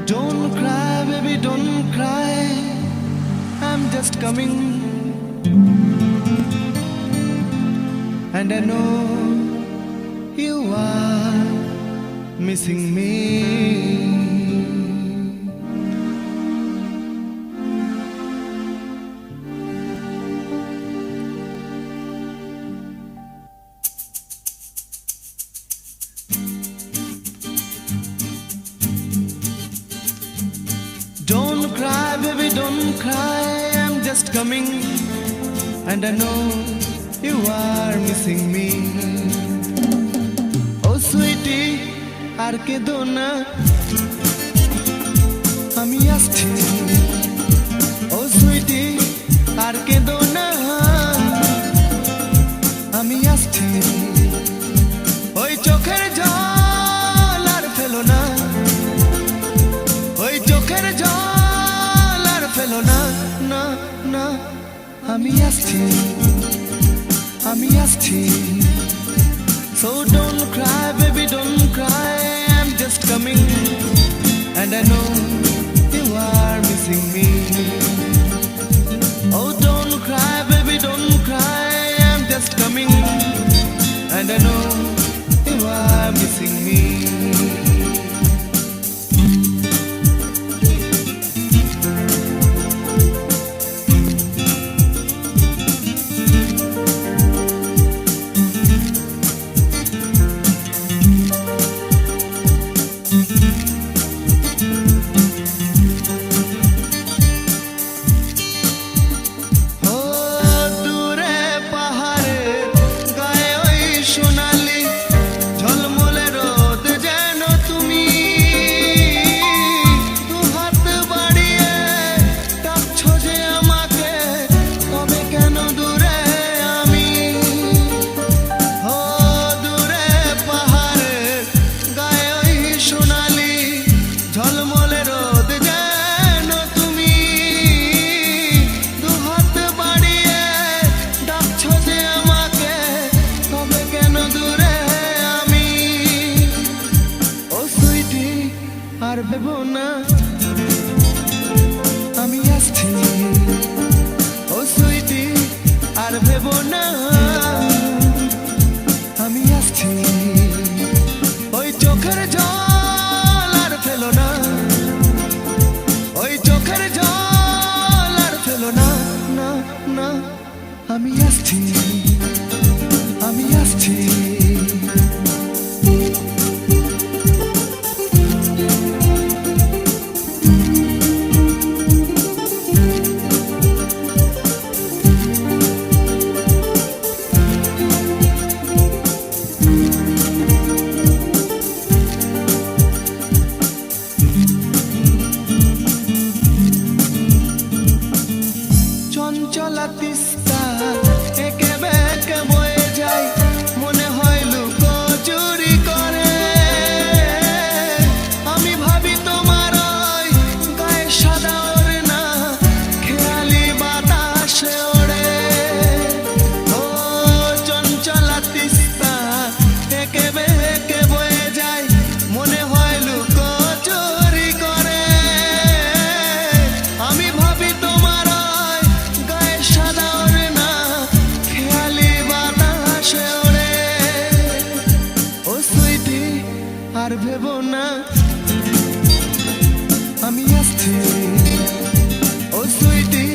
Don't cry, baby, don't cry. I'm just coming. And I know you are missing me. Don't cry, baby, don't cry. I'm just coming. And I know you are missing me. Oh sweetie, আর কেঁদো না, আমি আসছি। Oh sweetie, আর কেঁদো না, আমি আসছি। ওই চোখের জল আর ফেলো না, ওই চোখের জল আর ফেলো না, না না, আমি আসছি, আমি আসছি। So don't cry, baby, don't cry. I'm just coming, and I know you are missing me. Oh, don't cry, baby, don't cry. I'm just coming, and I know you are missing me. আর ভেবো না, আমি আসছি। ও সুইটি, আর ভেবো না, আমি আসছি। ওই চোখের জল আর ফেলো না, ওই চোখের জল আর ফেলো না, না না, আমি আসছি, আমি আসছি। চঞ্চলা তিস্তা একে বেঁকে বয়ে যায়, মনে হয় লুকোচুরি করে। আমি ভাবি তোমার ওই গায়ে সাদা ওড়না খেয়ালি বাতাসে ওড়ে। ও চঞ্চলা তিস্তা একে বেঁকে বয়ে যায়, মনে হয় লুকোচুরি করে। আমি ভাবি তোমার আর ভেবো না, আমি আসছি। ও সুইটি,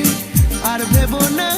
আর ভেবো না।